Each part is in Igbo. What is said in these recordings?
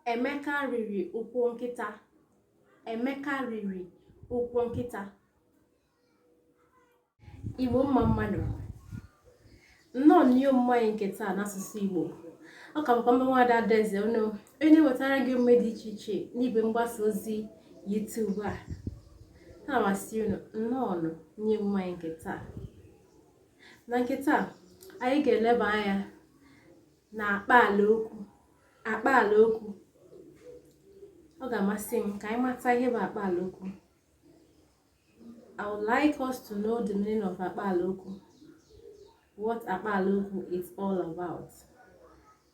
Emeka riri ụkwụ nkịta. Emeka riri ụkwụ nkịta. Igbo mma mmadụ. Nnọọ n'ihe mmanya nke taa n'asụsụ Igbo. Ọ ka bụkwa mmanwụ Ada Adaeze onye wetara gị omume dị iche iche n'igwe mgbasa ozi YouTube a. Ha masị unu nnọọ n'ihe mmanya nke taa. Na nke taa, anyị ga-eleba anya na akpaalaokwu. Akpaalaokwu. Ọ ga-amasị m ka anyị mata ihe bụ akpaalaokwu. I would like us to know the meaning of akpaalaokwu. What akpaalaokwu is all about.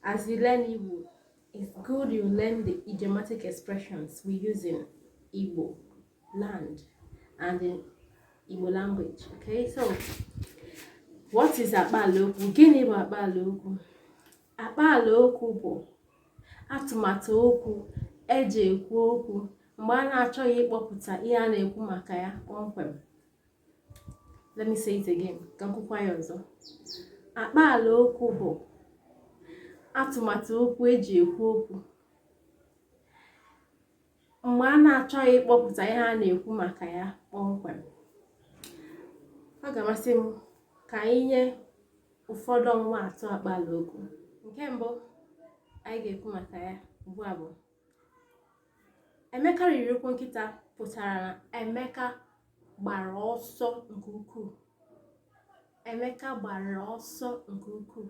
As you learn Igbo, it's good you learn the idiomatic expressions we use in Igbo land and in Igbo language. Okay, so what is akpaalaokwu? Gịnị bụ akpaalaokwu? Akpaalaokwu bụ atụmatụ okwu eji ekwu okwu mgbe a na-achọghị ịkpọpụta ihe a na-ekwu maka ya kpọmkwem. Let me say it again. Ka m kwukwa ya ọzọ. Akpaalaokwu bụ atụmatụ okwu eji ekwu okwu mgbe a na-achọghị ịkpọpụta ihe a na-ekwu maka ya kpọmkwem. Ọ ga-amasị m ka anyị nye ụfọdụ ọmụmaatụ akpaalaokwu. Nke mbụ anyị ga-ekwu maka ya ugbu a bụ Emeka riri ụkwụ nkịta pụtara na Emeka gbara ọsọ nke ukwuu. Emeka gbara ọsọ nke ukwuu.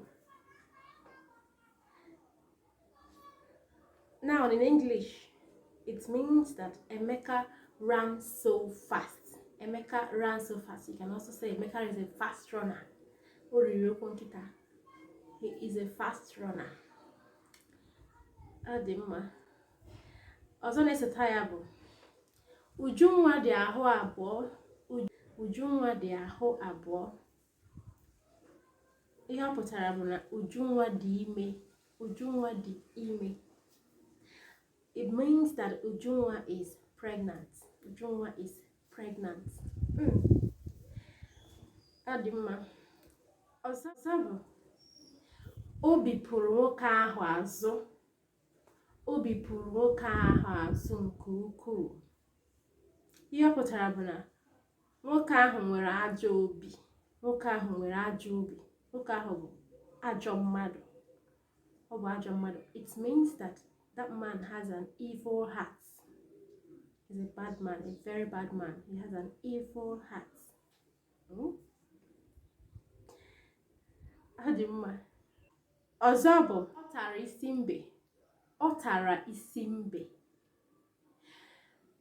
Now in English, it means that Emeka ran so fast. Emeka ran so fast. You can also say Emeka is a fast runner. O riri ụkwụ nkịta. He is a fast runner. Ọ dị mma. Ọzọ na-esota ya bụ Ujunwa dị ahụ abụọ. Ujunwa dị ahụ abụọ. Ihe ọ pụtara bụ na Ujunwa dị ime. Ujunwa dị ime. It means that Ujunwa is pregnant. Ujunwa is pregnant. Ọ dị mma. Ọzọ bụ obi pụrụ nwoke ahụ azụ. Obi pụrụ nwoke ahụ azụ nke ukwuu. Ihe ọ pụtara bụ na nwoke ahụ nwere ajọ obi. Nwoke ahụ nwere ajọ obi. Nwoke ahụ bụ ajọ mmadụ. Ọ bụ ajọ mmadụ. It means that that man has an evil heart. He's a bad man, a very bad man. He has an evil heart. Ọ dị mma. Ọzọ bụ ọ tara isi mbe. Ọ tara isi mbe.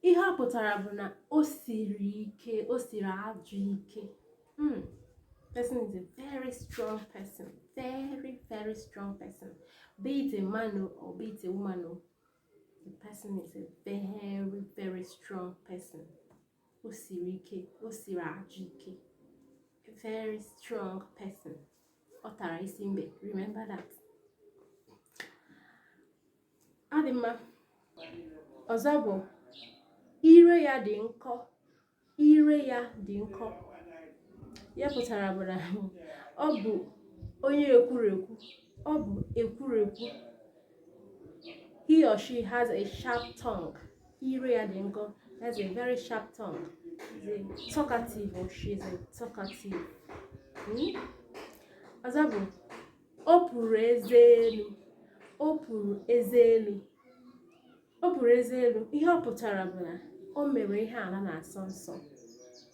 Ihe ọ pụtara bụ na o siri ike. O siri ajọ ike. Person is a very strong person. Very, very strong person. Be it a man or be it a woman, the person is a very, very strong person. O siri ike. O siri ajọ ike. A very strong person. Ọ tara isi mbe. Remember that. Ọ dị mma. Ọzọ bụ ire ya dị nkọ. Ire ya dị nkọ. Ya pụtara bụ na ọ bụ onye ekwurekwu. Ọ bụ ekwurekwu. He or she has a sharp tongue. Ire ya dị nkọ. Has a very sharp tongue. Is a talkative or she is a talkative. Ọzọ bụ o puru eze elu. O puru eze elu. O puru eze elu. Ihe ọ pụtara bụ na o mere ihe ala na-asọ nsọ.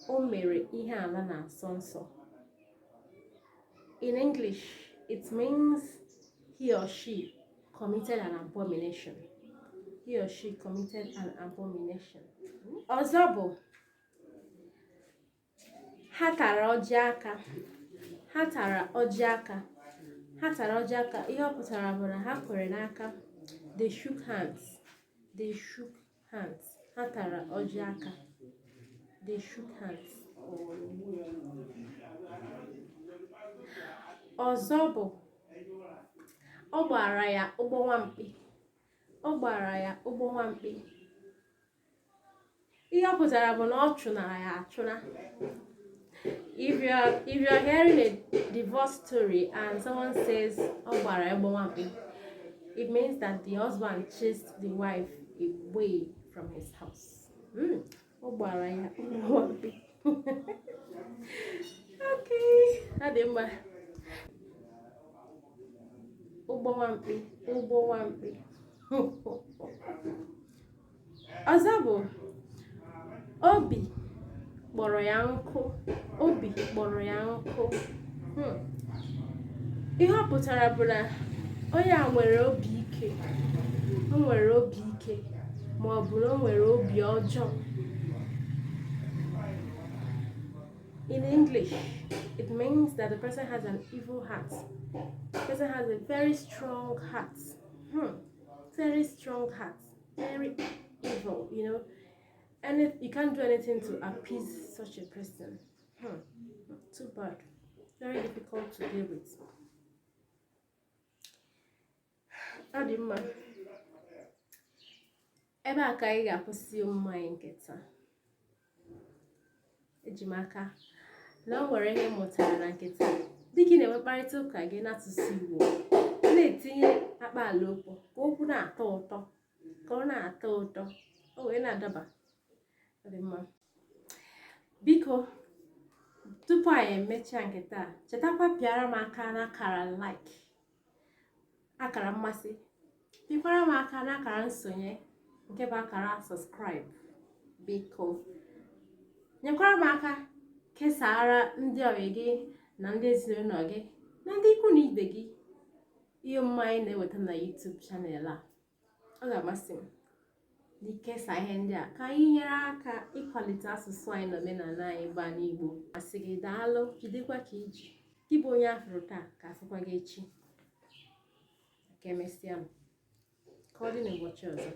O mere ihe ala na-asọ nsọ. In English, it means he or she committed an abomination. He or she committed an abomination. Ọzọ bụ ha tara ọjị aka. Ha tara ọjị aka. Ha tara ọjị aka. Ihe ọ pụtara bụ na ha kwere n'aka. They shook hands. They shook hands. Ha tara ọjị aka. They shook hands. Ọzọ bụ ọ gbara ya ụgbọ nwamkpi. Ọ gbara ya ụgbọ nwamkpi. Ihe ọ pụtara bụ na ọ chụnara ya achụna. If you're hearing a divorce story and someone says ọ gbara ya ụgbọ nwamkpi, It means that the husband chased the wife away from his house. Okay, adịmma. Ụgbọ nwamkpi. Ọzọ bụ obi kpọrọ ya nkụ. Obi kpọrọ ya nkụ. Ihe ọ pụtara bụ na onye a nwere obi ike. O nwere obi ike ma ọ bụ na o nwere obi ọjọọ. In English, it means that the person has an evil heart. The person has a very strong heart. Very strong heart. Very evil, you know. And you can't do anything to appease such a person. Too bad. Very difficult to deal with. Adịmma. Ebe a ka anyị ga-akwụsị omume anyị nke taa. Eji m aka na o nwere ihe mụtara na nke taa. Dịka ị na-enwe mkparịta ụka gị n'asụsụ Igbo, na-etinye akpaalaokwu ka okwu na-atọ ụtọ, ka ọ na-atọ ụtọ, o wee na-adaba. Adịmma. Biko, tupu anyị emechaa nke taa, chetakwa pịara m aka n'akara like, akara mmasị, pịkwara m aka n'akara nsonye nke bụ akara subscribe. Biko, nyekwara m aka kesara ndị ọyị gị na ndị ezinụlọ gị na ndị ikwu na ibe gị ihe omume anyị na-eweta na YouTube channel a. Ọ ga-amasị m n'ikesa ihe ndị a ka anyị nyere aka ịkwalite asụsụ anyị na omenala anyị bụ n'Igbo. Asị gị daalụ, jidekwa ka iji. Gị bụ onye afụrụ taa ka afụkwa gị echi. Ka emesịa, ka ọ dị n'ụbọchị ọzọ.